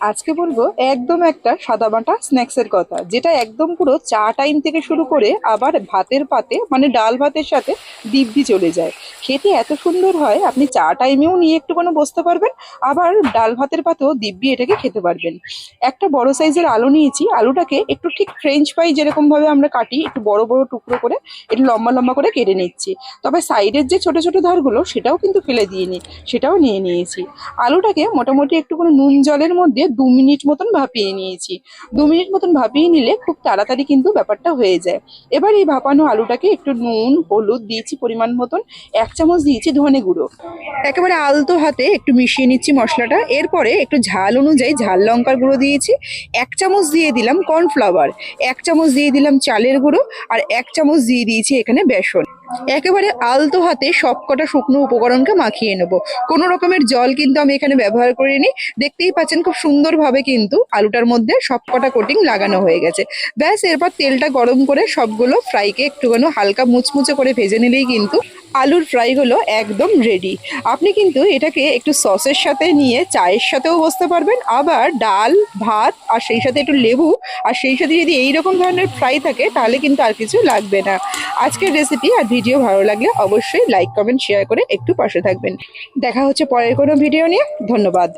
আজকে বলবো একদম একটা সাদামাটা স্ন্যাক্সের কথা, যেটা একদম পুরো চা টাইম থেকে শুরু করে আবার ভাতের পাতে মানে ডাল ভাতের সাথে দিব্যি চলে যায়। খেতে এত সুন্দর হয়, আপনি চা টাইমেও নিয়ে একটুখানি বসতে পারবেন, আবার ডাল ভাতের পাতেও দিব্যি এটাকে খেতে পারবেন। একটা বড় সাইজের আলু নিয়েছি, আলুটাকে একটু ঠিক ফ্রেঞ্চ ফ্রাই যেরকম ভাবে আমরা কাটি, একটু বড় বড় টুকরো করে একটু লম্বা লম্বা করে কেটে নিচ্ছি। তবে সাইডের যে ছোট ছোট ধারগুলো সেটাও কিন্তু ফেলে দিইনি, সেটাও নিয়ে নিয়েছি। আলুটাকে মোটামুটি একটু করে নুন জলের মধ্যে 2 মিনিট মতন ভাপিয়ে নিয়েছি। 2 মিনিট মতন ভাপিয়ে নিলে খুব তাড়াতাড়ি কিন্তু ব্যাপারটা হয়ে যায়। এবার এই ভাপানো আলুটাকে একটু নুন হলুদ দিয়েছি পরিমাণ মতন, 1 চামচ দিয়েছি ধনে গুঁড়ো, একেবারে আলতো হাতে একটু মিশিয়ে নিচ্ছি মশলাটা। এরপরে একটু ঝাল অনুযায়ী ঝাল লঙ্কার গুঁড়ো দিয়েছি, 1 চামচ দিয়ে দিলাম কর্নফ্লাওয়ার, 1 চামচ দিয়ে দিলাম চালের গুঁড়ো, আর 1 চামচ দিয়ে দিয়েছি এখানে বেসন। একেবারে আলতো হাতে সবকটা শুকনো উপকরণকে মাখিয়ে নেব। কোনো রকমের জল কিন্তু আমি এখানে ব্যবহার করিনি। দেখতেই পাচ্ছেন খুব সুন্দরভাবে কিন্তু আলুটার মধ্যে সবকটা কোটিং লাগানো হয়ে গেছে। ব্যাস, এরপর তেলটা গরম করে সবগুলো ফ্রাইকে একটুখানি হালকা মুচমুচে করে ভেজে নিলেই কিন্তু আলুর ফ্রাই হলো একদম রেডি। আপনি কিন্তু এটাকে একটু সসের সাথে নিয়ে চায়ের সাথেও বসতে পারবেন, আবার ডাল ভাত আর সেই সাথে একটু লেবু, আর সেই সাথে যদি এইরকম ধরনের ফ্রাই থাকে তাহলে কিন্তু আর কিছু লাগবে না। আজকের রেসিপি আর ভিডিও ভালো লাগলে অবশ্যই লাইক কমেন্ট শেয়ার করে একটু পাশে থাকবেন। দেখা হচ্ছে পরের কোনো ভিডিও নিয়ে। ধন্যবাদ।